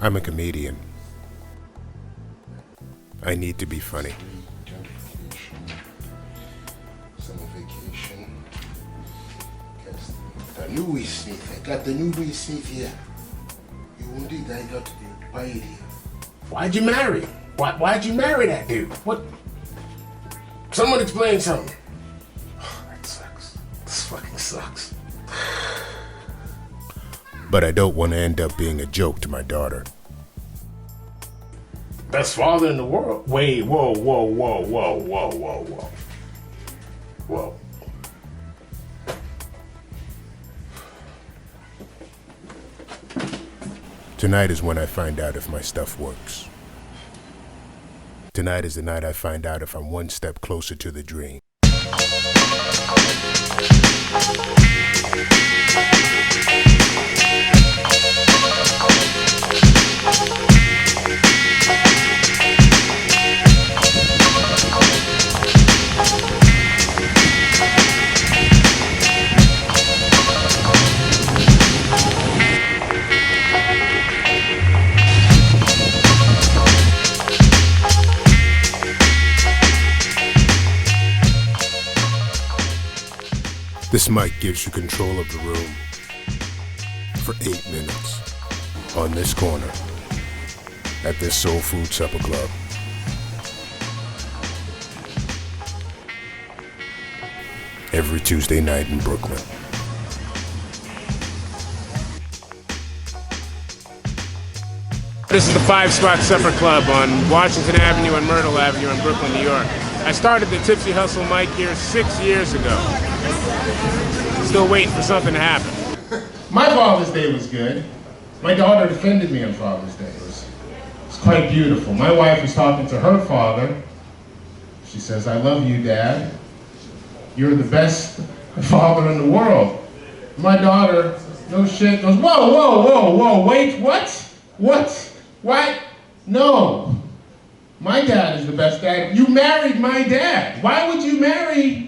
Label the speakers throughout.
Speaker 1: I'm a comedian. I need to be funny.
Speaker 2: Summer vacation. The new weed sniff. I got the new weed sniff here. You won't do that. I got to buy it here. Why'd you marry him? Why'd you marry that dude? What? Someone explain something. Oh, that sucks. This fucking sucks.
Speaker 1: But I don't want to end up being a joke to my daughter.
Speaker 2: Best father in the world. Wait, whoa. Whoa.
Speaker 1: Tonight is when I find out if my stuff works. Tonight is the night I find out if I'm one step closer to the dream. This mic gives you control of the room for 8 minutes on this corner at this Soul Food Supper Club. Every Tuesday night in Brooklyn.
Speaker 2: This is the 5-spot supper club on Washington Avenue and Myrtle Avenue in Brooklyn, New York. I started the Tipsy Hustle mic here 6 years ago. Still waiting for something to happen. My Father's Day was good. My daughter defended me on Father's Day. It was quite beautiful. My wife was talking to her father. She says, "I love you, Dad. You're the best father in the world." My daughter, no shit, goes, whoa, wait, what? No. My dad is the best dad. You married my dad. Why would you marry?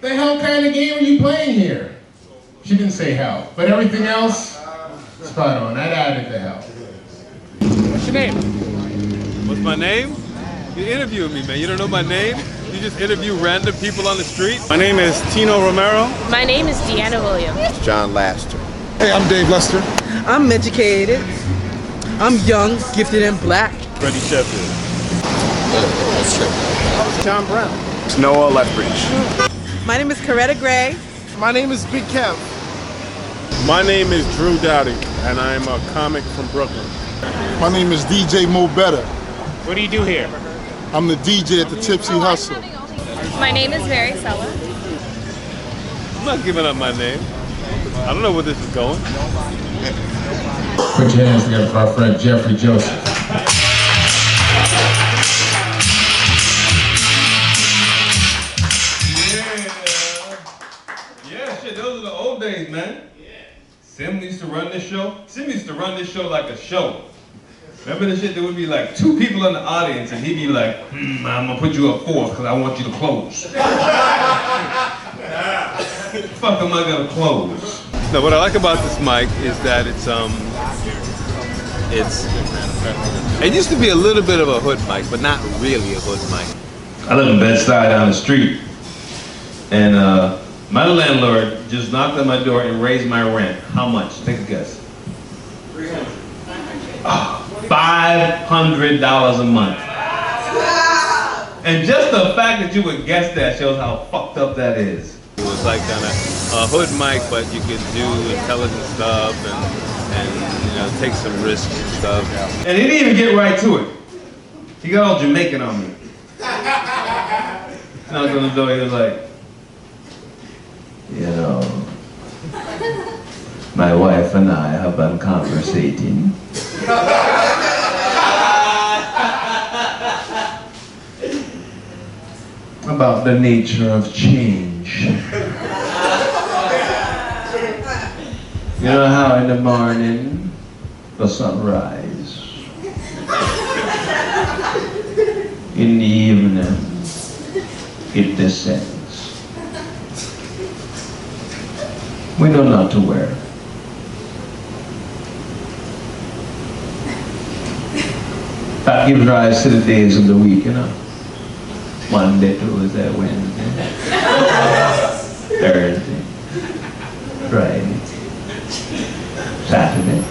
Speaker 2: The hell kind of game are you playing here? She didn't say hell, but everything else, spot on. That added the hell. What's your name?
Speaker 3: What's my name? You're interviewing me, man. You don't know my name? You just interview random people on the street? My name is Tino Romero.
Speaker 4: My name is Deanna Williams.
Speaker 5: John Laster.
Speaker 6: Hey, I'm Dave Lester.
Speaker 7: I'm educated. I'm young, gifted, and black.
Speaker 3: Freddy Sheffield.
Speaker 6: John Brown.
Speaker 5: Noah Lethbridge.
Speaker 7: My name is Koretta Gray.
Speaker 6: My name is Big Kev.
Speaker 3: My name is Dowdey, and I'm a comic from Brooklyn.
Speaker 6: My name is DJ Betta.
Speaker 2: What do you do here?
Speaker 6: I'm the DJ at the Tipsy Hustle.
Speaker 4: My name is Cella.
Speaker 3: I'm not giving up my name. I don't know where this is going.
Speaker 2: Put your hands together for our friend Jeffrey Joseph.
Speaker 3: Yeah, shit, those are the old days, man. Sim used to run this show. Sim used to run this show like a show. Remember the shit? There would be like 2 people in the audience, and he'd be like, I'm gonna put you up 4th because I want you to close. Fuck am I gonna close? No, what I like about this mic is that it used to be a little bit of a hood mic, but not really a hood mic. I live in Bed-Stuy down the street, and my landlord just knocked on my door and raised my rent. How much? Take a guess. $300. $500 a month. And just the fact that you would guess that shows how fucked up that is. It was like kind of a hood mic, but you could do intelligent stuff and you know, take some risks and stuff. And he didn't even get right to it. He got all Jamaican on me. Knocked on the door, he was like, you know, my wife and I have been conversating. About the nature of change. You know how in the morning the sun rises, in the evening it descends. We know not to wear. That gives rise to the days of the week, you know. Monday, Tuesday, Wednesday, Thursday, Friday, Saturday.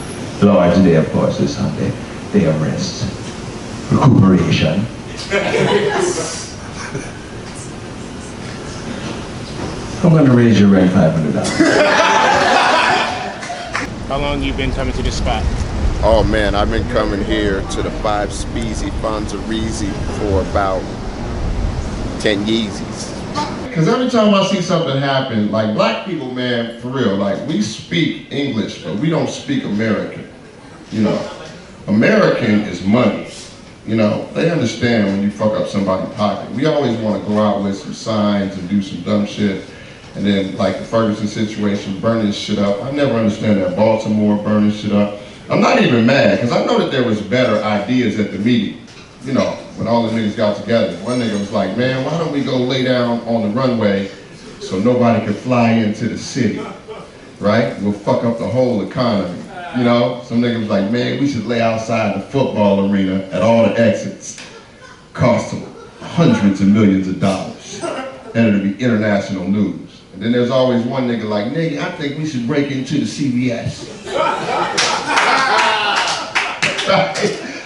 Speaker 3: Lord's Day, of course, is Sunday. Day of rest, recuperation. I'm going to raise your rent $500.
Speaker 2: How long you been coming to this spot?
Speaker 5: Oh man, I've been coming here to the 5 Speezy Fonzarese for about 10 Yeezys.
Speaker 8: Because every time I see something happen, like black people, man, for real, like we speak English, but we don't speak American. You know, American is money. You know, they understand when you fuck up somebody's pocket. We always want to go out with some signs and do some dumb shit. And then like the Ferguson situation, burning shit up. I never understand that Baltimore burning shit up. I'm not even mad, because I know that there was better ideas at the meeting. You know, when all the niggas got together. One nigga was like, man, why don't we go lay down on the runway so nobody can fly into the city, right? We'll fuck up the whole economy. You know, some nigga was like, man, we should lay outside the football arena at all the exits. Cost them hundreds of millions of dollars. And it'll be international news. And then there's always one nigga like, nigga, I think we should break into the CBS.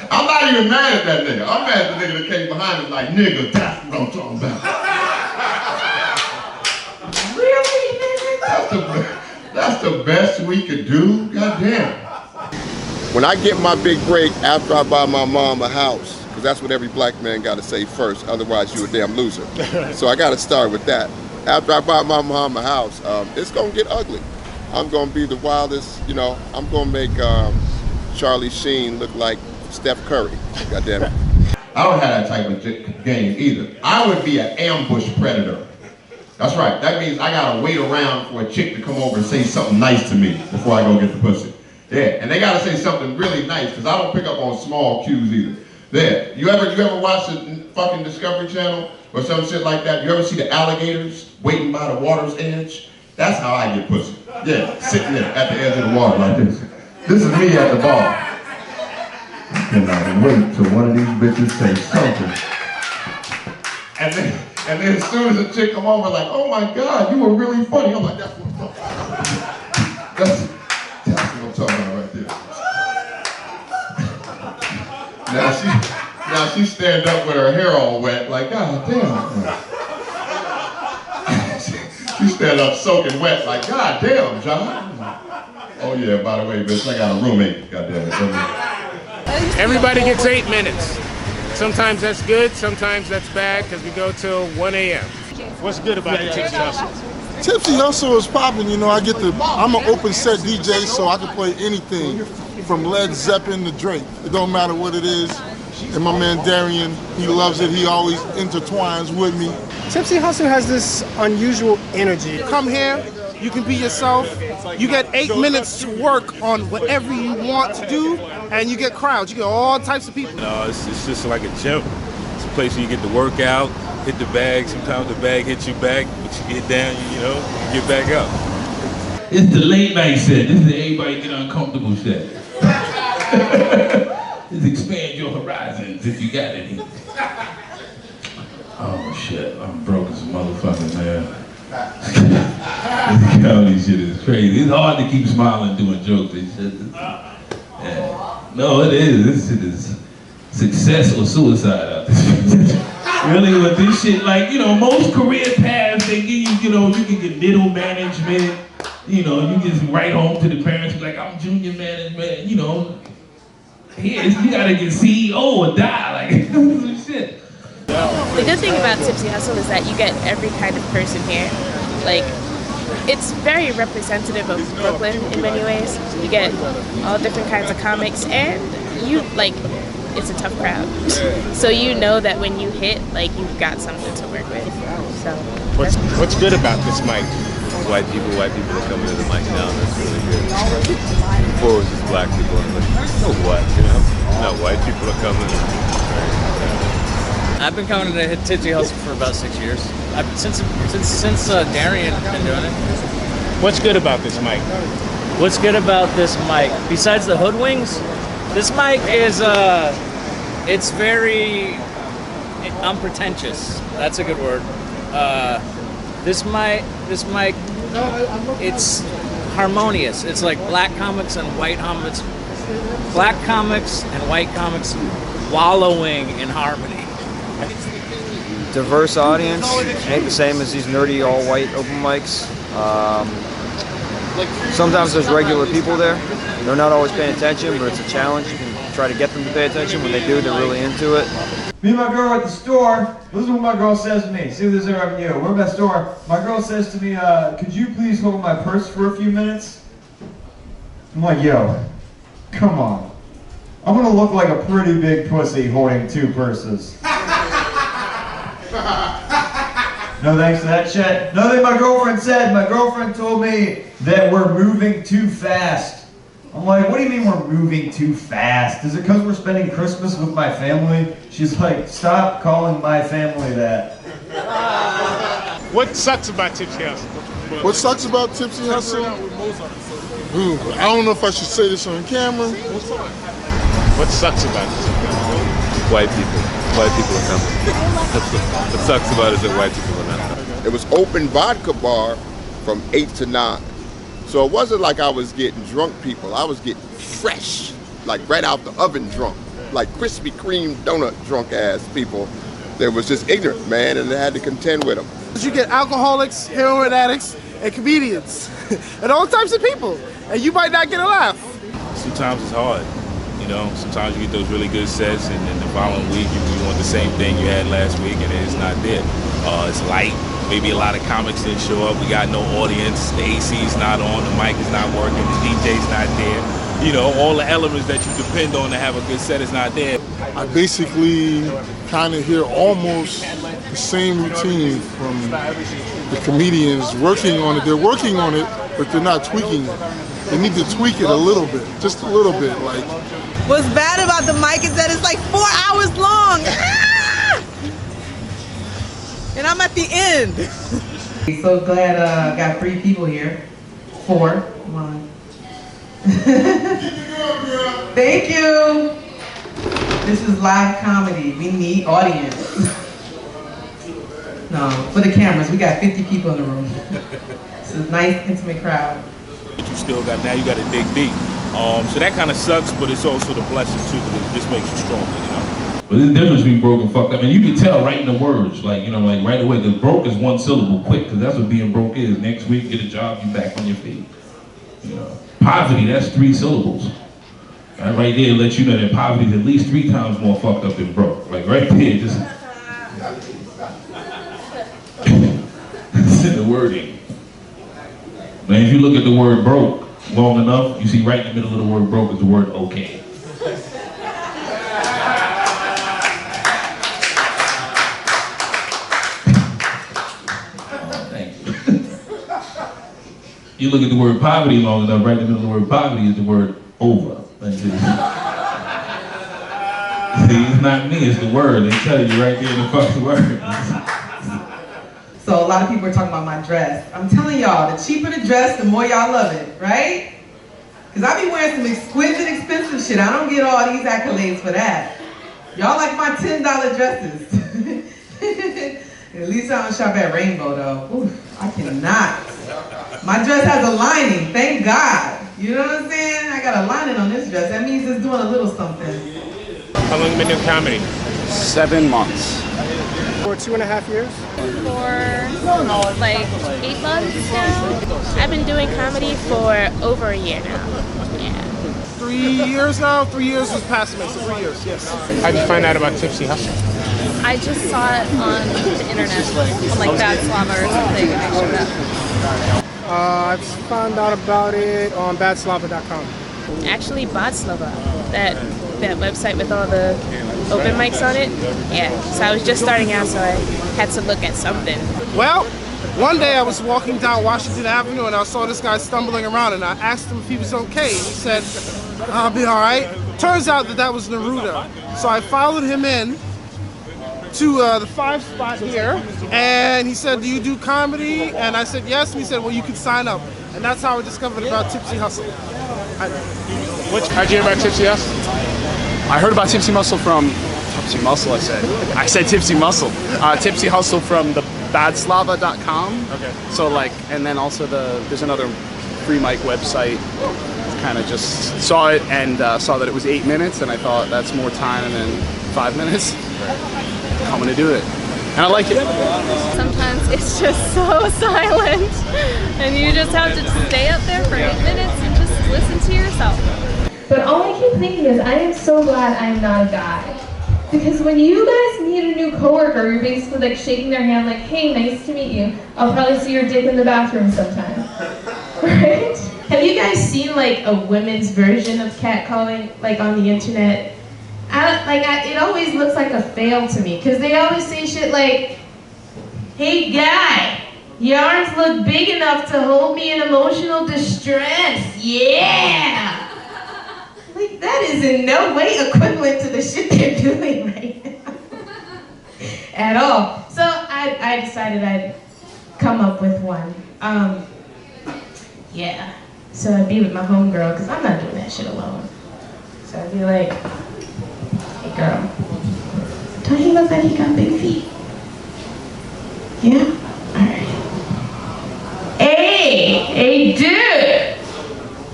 Speaker 8: I'm not even mad at that nigga. I'm mad at the nigga that came behind him like, nigga, that's what I'm talking about. Really, nigga? That's the best we could do? Goddamn.
Speaker 5: When I get my big break after I buy my mom a house, because that's what every black man got to say first, otherwise you a damn loser. So I got to start with that. After I buy my mom a house, it's going to get ugly. I'm going to be the wildest, you know, I'm going to make Charlie Sheen look like Steph Curry. God damn it.
Speaker 8: I don't have that type of game either. I would be an ambush predator. That's right. That means I gotta wait around for a chick to come over and say something nice to me before I go get the pussy. Yeah, and they gotta say something really nice, because I don't pick up on small cues either. There, you ever watch the fucking Discovery Channel or some shit like that? You ever see the alligators waiting by the water's edge? That's how I get pussy. Yeah, sitting there at the edge of the water like this. This is me at the bar. And I wait till one of these bitches say something. And then as soon as the chick come over, like, oh my God, you were really funny. I'm like, that's what I'm talking about. That's what I'm talking about right there. Now she stand up with her hair all wet, like, God damn. She stand up soaking wet, like, God damn, John. Oh yeah, by the way, bitch, I got a roommate, God damn it.
Speaker 2: Everybody gets 8 minutes. Sometimes that's good, sometimes that's bad, because we go till 1 a.m. What's good about the Tipsy Hustle?
Speaker 6: Tipsy Hustle is popping, you know, I'm an open set DJ, so I can play anything from Led Zeppelin to Drake. It don't matter what it is. And my man Darien, he loves it, he always intertwines with me.
Speaker 9: Tipsy Hustle has this unusual energy.
Speaker 7: Come here, you can be yourself. You get 8 minutes to work on whatever you want to do, and you get crowds. You get all types of people.
Speaker 3: No, it's just like a gym. It's a place where you get to work out, hit the bag. Sometimes the bag hits you back, but you get down, you know, you get back up.
Speaker 10: It's the late night set. This is the everybody get uncomfortable set. Just expand your horizons if you got any. Oh shit, I'm broke as a motherfucker, man. This comedy shit is crazy. It's hard to keep smiling doing jokes and shit. Yeah. No, it is. This shit is success or suicide out there. Really, with this shit, like, you know, most career paths, they give you, you know, you can get middle management, you know, you just write home to the parents, be like, I'm junior management, you know. Here, you gotta get CEO or die, like, some shit.
Speaker 4: The good thing about Tipsy Hustle is that you get every kind of person here. Like, it's very representative of Brooklyn in many ways. You get all different kinds of comics, and you, like, it's a tough crowd. So you know that when you hit, like, you've got something to work with. So
Speaker 2: What's good about this mic?
Speaker 3: White people are coming to the mic now. That's really good. Before it was just black people. I'm like, so what, you know? Now white people are coming.
Speaker 11: I've been coming to Tipsy Hustle for about 6 years. Since Darien, I've been doing it.
Speaker 2: What's good about this mic?
Speaker 11: What's good about this mic? Besides the hood wings, this mic is It's very unpretentious. That's a good word. This mic, it's harmonious. It's like black comics and white comics, black comics and white comics wallowing in harmony.
Speaker 12: Diverse audience, ain't the same as these nerdy all-white open mics. Sometimes there's regular people there. They're not always paying attention, but it's a challenge. You can try to get them to pay attention. When they do, they're really into it.
Speaker 13: Me and my girl at the store, this is what my girl says to me. See, this is her you. We're at the store. My girl says to me, could you please hold my purse for a few minutes? I'm like, yo, come on. I'm gonna look like a pretty big pussy holding 2 purses. No thanks to that shit. Nothing my girlfriend said. My girlfriend told me that we're moving too fast. I'm like, what do you mean we're moving too fast? Is it because we're spending Christmas with my family? She's like, stop calling my family that.
Speaker 2: What sucks about Tipsy Hustle?
Speaker 6: What sucks about Tipsy Hustle? I don't know if I should say this on camera.
Speaker 2: What sucks about it?
Speaker 3: White people. White people are coming. What sucks about it is that white people are not coming.
Speaker 5: It was open vodka bar from 8 to 9. So it wasn't like I was getting drunk people. I was getting fresh, like right out the oven drunk, like Krispy Kreme donut drunk ass people that was just ignorant, man, and they had to contend with them.
Speaker 7: You get alcoholics, heroin addicts, and comedians, and all types of people, and you might not get a laugh.
Speaker 10: Sometimes it's hard. You know, sometimes you get those really good sets, and then the following week you want the same thing you had last week, and it's not there. It's light. Maybe a lot of comics didn't show up. We got no audience. The AC's not on. The mic is not working. The DJ's not there. You know, all the elements that you depend on to have a good set is not there.
Speaker 6: I basically kind of hear almost the same routine from the comedians working on it. They're working on it, but they're not tweaking it. They need to tweak it a little bit, just a little bit. Like,
Speaker 14: what's bad about the mic is that it's like 4 hours long. And I'm at the end.
Speaker 15: So glad I got 3 people here. 4. One. Thank you. This is live comedy. We need audience. No, for the cameras, we got 50 people in the room. It's a nice, intimate crowd.
Speaker 10: But you still got, now you got to dig deep. So that kind of sucks, but it's also the blessing too, because it just makes you stronger, you know? But there's a difference between broke and fucked up. And you can tell right in the words, like, you know, like right away, because broke is 1 syllable quick, because that's what being broke is. Next week, get a job, you back on your feet. You know, poverty, that's 3 syllables. Right there lets you know that poverty is at least 3 times more fucked up than broke. Like right there, just it's in the wording. Now if you look at the word broke long enough, you see right in the middle of the word broke is the word okay. You look at the word poverty long enough, right in the middle of the word poverty is the word over. See, it's not me, it's the word. They tell you right there in the fucking word.
Speaker 15: So a lot of people are talking about my dress. I'm telling y'all, the cheaper the dress, the more y'all love it, right? Because I be wearing some exquisite, expensive shit. I don't get all these accolades for that. Y'all like my $10 dresses. At least I don't shop at Rainbow though. Oof, I cannot. My dress has a lining, thank God. You know what I'm saying? I got a lining on this dress. That means it's doing a little something.
Speaker 2: How long have you been doing comedy?
Speaker 16: 7 months.
Speaker 9: For 2.5 years?
Speaker 4: For like 8 months now. I've been doing comedy for over a year now. Yeah.
Speaker 7: 3 years now? 3 years was past semester. 3 years, yes.
Speaker 2: How'd you find out about Tipsy Hustle?
Speaker 4: I just saw it on the internet, on like Bad Slava or something, and I showed up.
Speaker 9: I found out about it on badslava.com.
Speaker 4: Actually, Badslava, that website with all the open mics on it. Yeah, so I was just starting out, so I had to look at something.
Speaker 7: Well, one day I was walking down Washington Avenue and I saw this guy stumbling around, and I asked him if he was okay. He said, I'll be all right. Turns out that was Neruda. So I followed him in to the 5 spot here, and he said, do you do comedy? And I said yes, and he said, well, you can sign up. And that's how I discovered about Tipsy Hustle.
Speaker 2: How'd you hear about Tipsy Hustle?
Speaker 16: I heard about Tipsy Hustle from Tipsy Muscle, I said Tipsy Muscle. Tipsy Hustle from the badslava.com.
Speaker 9: Okay.
Speaker 16: So like, and then also there's another free mic website. Kind of just saw it and saw that it was 8 minutes, and I thought that's more time than 5 minutes. I'm gonna do it, and I like it.
Speaker 17: Sometimes it's just so silent, and you just have to stay up there for 8 minutes and just listen to yourself.
Speaker 18: But all I keep thinking is, I am so glad I am not a guy. Because when you guys meet a new coworker, you're basically like shaking their hand like, hey, nice to meet you. I'll probably see your dick in the bathroom sometime. Right?
Speaker 4: Have you guys seen like a women's version of catcalling like on the internet? It always looks like a fail to me because they always say shit like, hey guy, your arms look big enough to hold me in emotional distress. Yeah! Like that is in no way equivalent to the shit they're doing right now. At all. So I decided I'd come up with one. Yeah. So I'd be with my homegirl, because I'm not doing that shit alone. So I'd be like, hey girl, don't he look like he got big feet? Yeah? Alright. Hey dude!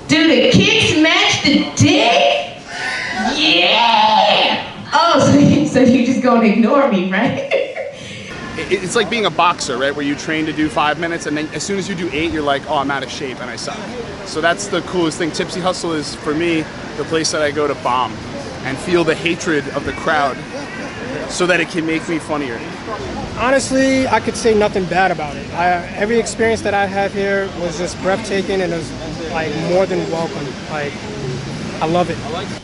Speaker 4: Do the kicks match the dick? Yeah! Oh, so you just gonna ignore me, right?
Speaker 16: It's like being a boxer, right? Where you train to do 5 minutes, and then as soon as you do 8, you're like, oh, I'm out of shape and I suck. So that's the coolest thing. Tipsy Hustle is, for me, the place that I go to bomb and feel the hatred of the crowd so that it can make me funnier.
Speaker 9: Honestly, I could say nothing bad about it. Every experience that I have here was just breathtaking, and it was like more than welcome. Like, I love it.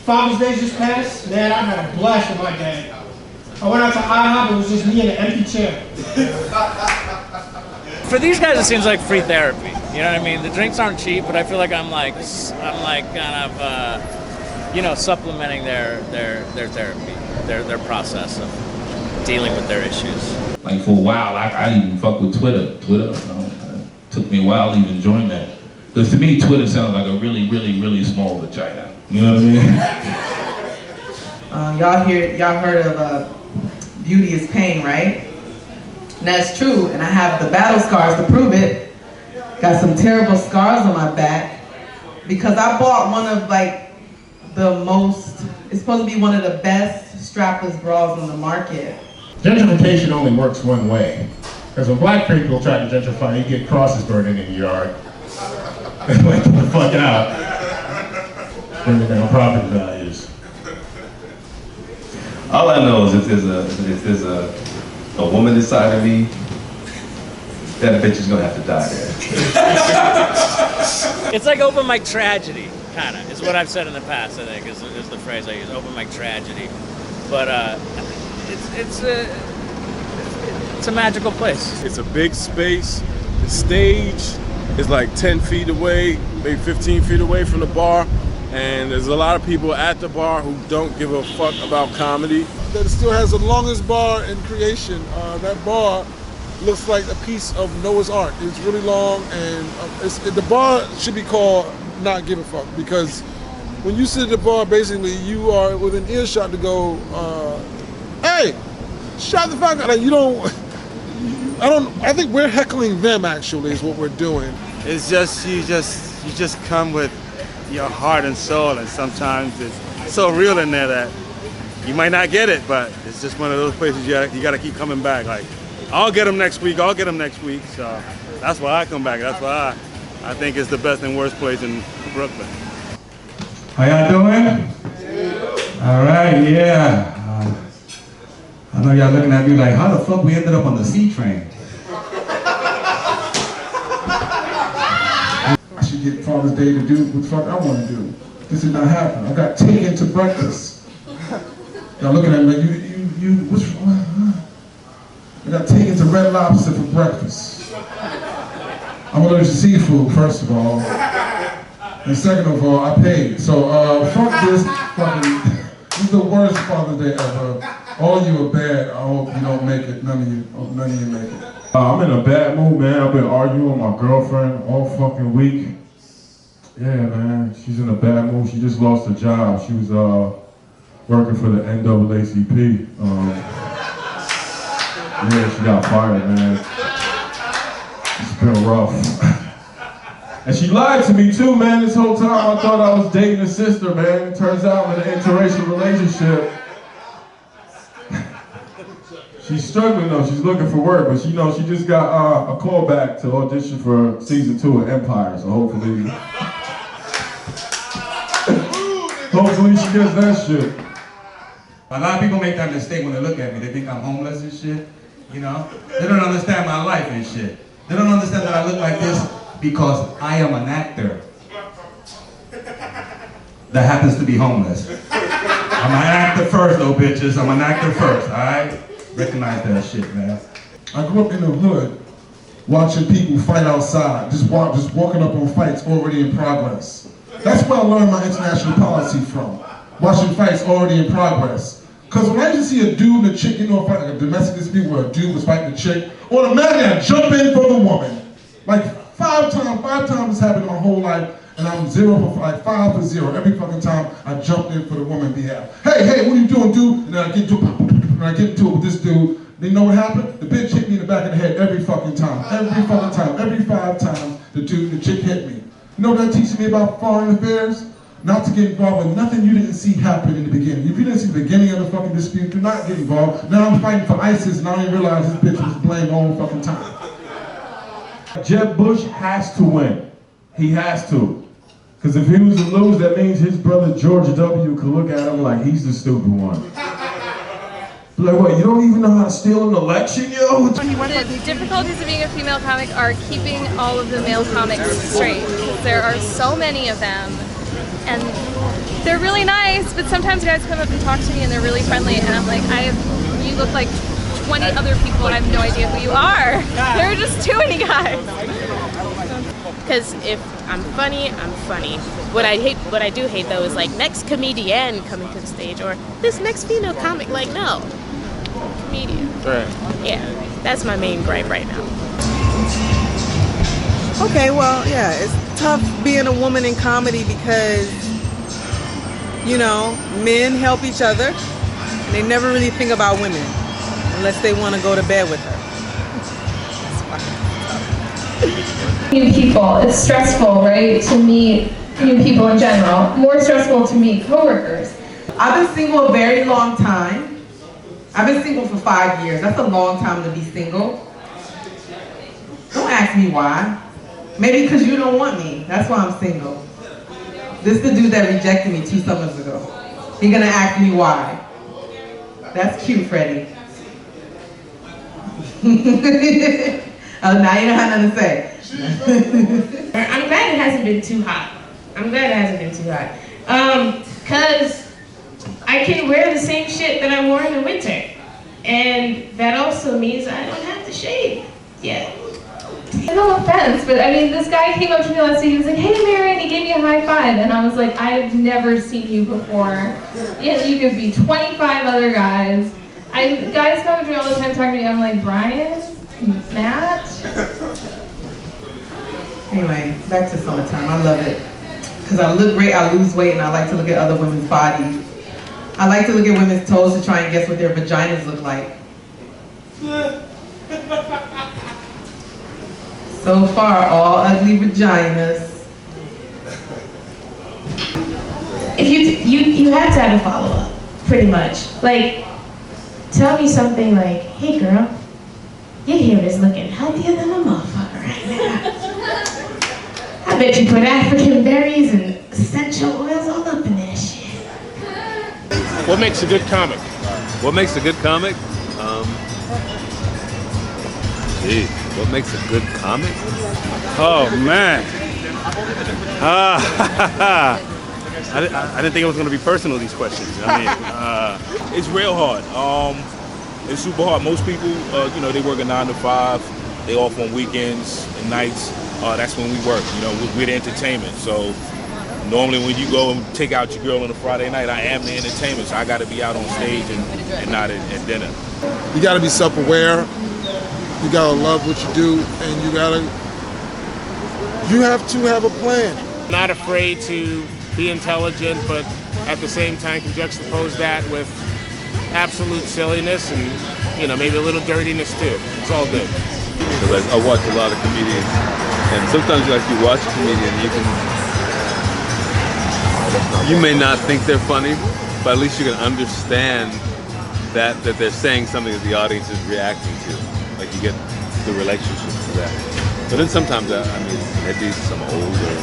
Speaker 9: Father's Day just passed. Man, I had a blast with my dad. I went out to IHOP, it was just me in an empty chair.
Speaker 11: For these guys, it seems like free therapy. You know what I mean? The drinks aren't cheap, but I feel like I'm like kind of, supplementing their therapy, their process of dealing with their issues.
Speaker 10: Like for a while, I didn't even fuck with Twitter. It took me a while to even join that. Because to me, Twitter sounds like a really, really, really small vagina. You know what I mean?
Speaker 15: Y'all heard of beauty is pain, right? And that's true, and I have the battle scars to prove it. Got some terrible scars on my back because I bought one of like it's supposed to be one of the best strapless bras on the market.
Speaker 19: Gentrification only works one way. Because when black people try to gentrify, you get crosses burning in your yard. Like, get the fuck out. Bringing down property values.
Speaker 3: All I know is if there's a woman inside of me, that bitch is gonna have to die there.
Speaker 11: It's like open mic tragedy, kind of, is what I've said in the past, I think, is the phrase I use, open mic tragedy. But it's a magical place.
Speaker 2: It's a big space. The stage is like 10 feet away, maybe 15 feet away from the bar. And there's a lot of people at the bar who don't give a fuck about comedy.
Speaker 6: That it still has the longest bar in creation. That bar looks like a piece of Noah's Ark. It's really long, and the bar should be called Not Give a Fuck, because when you sit at the bar, basically you are within earshot to go, hey, shut the fuck up. Like, I think we're heckling them, actually, is what we're doing.
Speaker 20: It's just, you just come with your heart and soul, and sometimes it's so real in there that you might not get it, but it's just one of those places you got to keep coming back. Like, I'll get them next week. So that's why I come back. That's why I think it's the best and worst place in Brooklyn.
Speaker 21: How y'all doing? All right, yeah. I know y'all looking at me like, how the fuck we ended up on the C train? I should get Father's Day to do what the fuck I want to do. This is not happening. I got taken to breakfast. Y'all looking at me like, what's wrong? I got taken to Red Lobster for breakfast. I'm allergic to seafood, first of all. And second of all, I paid. So, fuck this fucking, this is the worst Father's Day ever. All you are bad. I hope you don't make it. None of you make it. I'm in a bad mood, man. I've been arguing with my girlfriend all fucking week. Yeah, man. She's in a bad mood. She just lost her job. She was working for the NAACP. Yeah, she got fired, man. It's been rough. And she lied to me too, man. This whole time I thought I was dating a sister, man. Turns out I'm in an interracial relationship. She's struggling though, she's looking for work, but she knows she just got a call back to audition for season 2 of Empire, so hopefully she gets that shit.
Speaker 1: A lot of people make that mistake when they look at me. They think I'm homeless and shit, you know? They don't understand my life and shit. They don't understand that I look like this because I am an actor that happens to be homeless. I'm an actor first though, bitches. I'm an actor first, alright? Recognize that shit, man.
Speaker 21: I grew up in the hood, watching people fight outside, just walking up on fights already in progress. That's where I learned my international policy from, watching fights already in progress. Because when I used to see a dude and a chick, you know, fight like a domestic dispute where a dude was fighting a chick, automatically I jump in for the woman. Like 5 times it's happened my whole life, and I'm 5 for 0. Every fucking time I jumped in for the woman's behalf. Hey, what are you doing, dude? And then I get into it with this dude. You know what happened? The bitch hit me in the back of the head every fucking time. Every 5 times the chick hit me. You know what that teaches me about foreign affairs? Not to get involved with nothing you didn't see happen in the beginning. If you didn't see the beginning of the fucking dispute, do not get involved. Now I'm fighting for ISIS and I didn't realize this bitch was blamed all the fucking time. Jeb Bush has to win. He has to. Because if he was to lose, that means his brother George W. could look at him like he's the stupid one. Like, what, you don't even know how to steal an election, yo?
Speaker 17: The difficulties of being a female comic are keeping all of the male comics straight. There are so many of them, and they're really nice, but sometimes guys come up and talk to me and they're really friendly, and I'm like, you look like 20 other people and I have no idea who you are. There are just too many guys.
Speaker 4: Because if I'm funny, I'm funny. What I do hate though is like next comedian coming to the stage, or this next female comic. Like, no, comedian.
Speaker 2: Right.
Speaker 4: Yeah, that's my main gripe right now.
Speaker 14: Okay, well, yeah, it's tough being a woman in comedy because, you know, men help each other and they never really think about women unless they want to go to bed with her.
Speaker 18: New people, it's stressful, right, to meet new people in general. More stressful to meet coworkers.
Speaker 15: I've been single a very long time. I've been single for 5 years. That's a long time to be single. Don't ask me why. Maybe because you don't want me. That's why I'm single. This is the dude that rejected me 2 summers ago. He's gonna ask me why. That's cute, Freddy. Oh, now you don't have nothing to say.
Speaker 22: I'm glad it hasn't been too hot. Because I can wear the same shit that I wore in the winter. And that also means I don't have to shave yet.
Speaker 18: No offense, but I mean, this guy came up to me last week, he was like, hey Marianne, he gave me a high five, and I was like, I've never seen you before. Yeah, you could be 25 other guys. Guys come up to me all the time talking to me, I'm like, Brian? Matt?
Speaker 15: Anyway, back to summertime. I love it. Because I look great, I lose weight, and I like to look at other women's bodies. I like to look at women's toes to try and guess what their vaginas look like. So far, all ugly vaginas.
Speaker 22: If you have to have a follow-up, pretty much. Like, tell me something like, hey girl, your hair is looking healthier than a motherfucker right now. I bet you put African berries and essential oils all up in that shit.
Speaker 2: What makes a good comic?
Speaker 3: What makes a good comic? What makes a good comic?
Speaker 20: Oh man. I didn't think it was going to be personal, these questions. I mean,
Speaker 23: it's real hard. It's super hard. Most people, you know, they work a 9 to 5. They off on weekends and nights. That's when we work. You know, we're the entertainment. So normally when you go and take out your girl on a Friday night, I am the entertainment. So I got to be out on stage and not at dinner.
Speaker 6: You got to be self-aware. You got to love what you do, and you have to have a plan.
Speaker 2: Not afraid to be intelligent, but at the same time can juxtapose that with absolute silliness and, you know, maybe a little dirtiness too. It's all good.
Speaker 3: Because I watch a lot of comedians, and sometimes like you watch a comedian, you may not think they're funny, but at least you can understand that they're saying something that the audience is reacting to. Like you get the relationship to that. But then sometimes, I mean, maybe I'm old or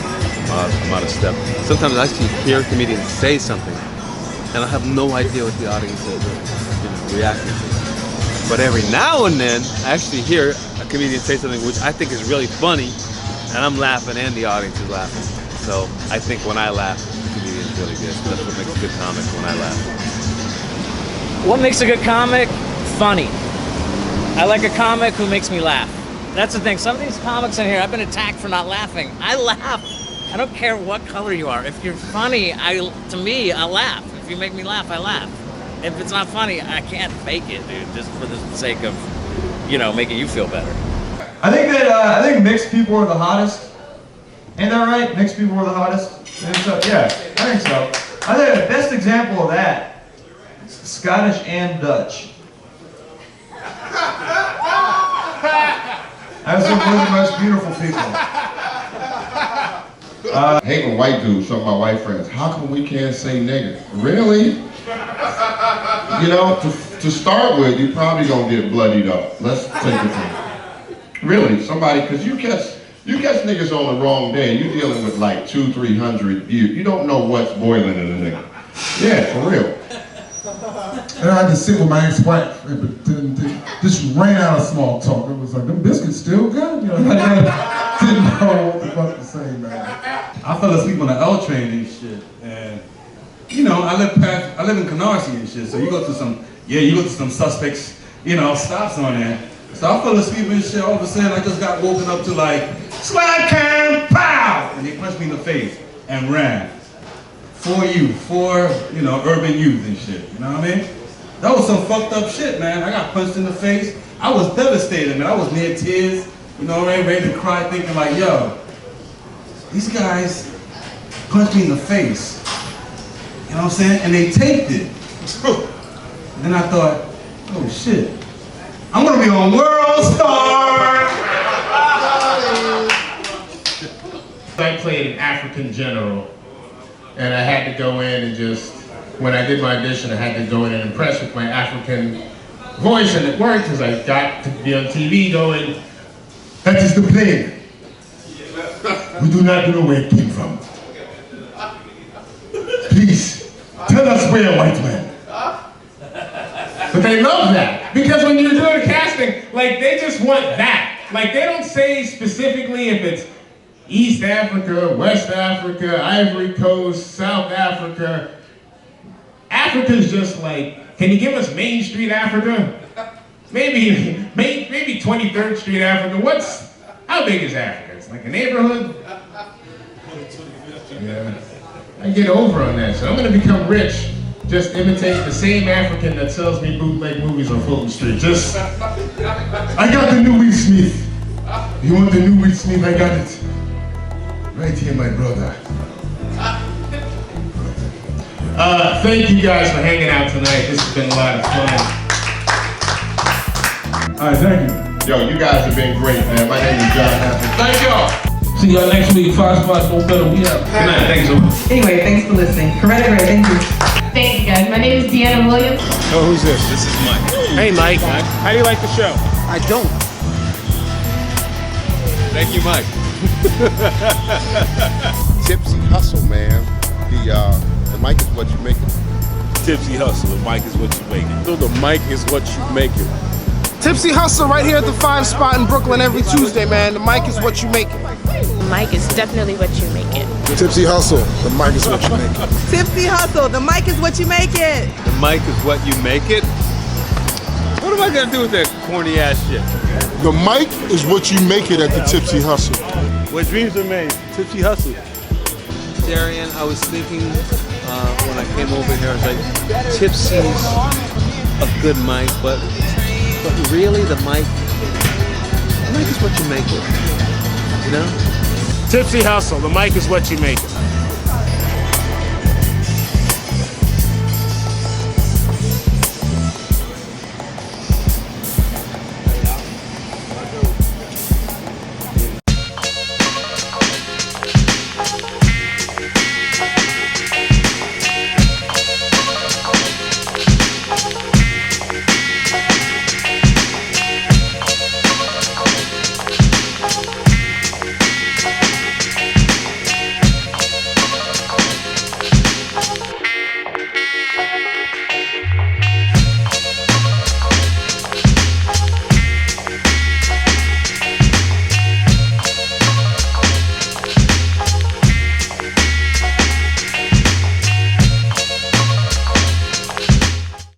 Speaker 3: I'm out of step. Sometimes I actually hear comedians say something, and I have no idea what the audience is reacting to. But every now and then, I actually hear a comedian say something which I think is really funny, and I'm laughing and the audience is laughing. So I think when I laugh, the comedian's really good. That's what makes a good comic, when I laugh.
Speaker 11: What makes a good comic? Funny. I like a comic who makes me laugh. That's the thing. Some of these comics in here, I've been attacked for not laughing. I laugh. I don't care what color you are. If you're funny, to me, I laugh. If you make me laugh, I laugh. If it's not funny, I can't fake it, dude, just for the sake of, you know, making you feel better.
Speaker 8: I think mixed people are the hottest. Ain't that right? Mixed people are the hottest? Yeah, I think so. I think the best example of that, Scottish and Dutch. Those are one of the most beautiful people.
Speaker 5: I hate when white dudes, some of my white friends, how come we can't say nigger? Really? You know, to start with, you probably gonna get bloodied up. Let's take it from really, somebody, because you catch niggas on the wrong day, you're dealing with like 200-300 you don't know what's boiling in a nigga. Yeah, for real.
Speaker 21: And I just sit with my ex-wife and just ran out of small talk. It was like, them biscuits still good? You know, I didn't know what the fuck to say, man.
Speaker 1: I fell asleep on the L train and shit, and you know, I live in Canarsie and shit, so you go to some suspects, you know, stops on there. So I fell asleep and shit, all of a sudden I just got woken up to like, slap cam, pow! And they punched me in the face and ran. For you know, urban youth and shit, you know what I mean? That was some fucked up shit, man. I got punched in the face. I was devastated, man. I was near tears, you know, ready to cry, thinking like, yo, these guys punched me in the face. You know what I'm saying? And they taped it. And then I thought, oh shit, I'm gonna be on World Star!
Speaker 19: I played an African general, and I had to go in and just, when I did my audition, I had to go in and impress with my African voice, and it worked because I got to be on TV going, that is the plane. We do not know where it came from. Please, tell us where, white man. But they love that, because when you're doing casting, like, they just want that. Like, they don't say specifically if it's East Africa, West Africa, Ivory Coast, South Africa. Africa's just like, can you give us Main Street Africa? Maybe 23rd Street Africa. How big is Africa? It's like a neighborhood? Yeah. I get over on that, so I'm gonna become rich. Just imitate the same African that sells me bootleg movies on Fulton Street. I got the new Will Smith. You want the new Will Smith? I got it. Right here, my brother. Thank you guys for hanging out tonight. This has been a lot of fun.
Speaker 21: All right, thank you.
Speaker 5: Yo, you guys have been great, man. My name is John Hampton. Thank y'all.
Speaker 10: See y'all next week. 5 spots, no better. We out. Good night. Thanks so much.
Speaker 15: Anyway, thanks for listening. Koretta, great. Thank you.
Speaker 18: Thank you guys. My name is Deanna Williams.
Speaker 2: Oh, who's this?
Speaker 3: This is Mike.
Speaker 2: Hey, Mike. How do you like the show?
Speaker 8: I don't.
Speaker 3: Thank you, Mike.
Speaker 5: Tipsy Hustle, man. The mic is what you make it.
Speaker 23: Tipsy Hustle, the mic is what you make it. So the mic is what you make it.
Speaker 7: Tipsy Hustle right here at the 5 spot in Brooklyn every Tuesday, man. The mic is what you make it.
Speaker 4: The mic is definitely what you make it.
Speaker 6: Tipsy Hustle, the mic is what you make it.
Speaker 15: Tipsy Hustle, the mic is what you make it.
Speaker 3: The mic is what you make it? What am I gonna do with that corny ass shit?
Speaker 6: The mic is what you make it at the Tipsy Hustle.
Speaker 23: Where dreams are made, Tipsy Hustle.
Speaker 3: Darien, I was thinking when I came over here, I was like, Tipsy's a good mic, but really the mic is what you make it, you know?
Speaker 2: Tipsy Hustle, the mic is what you make it.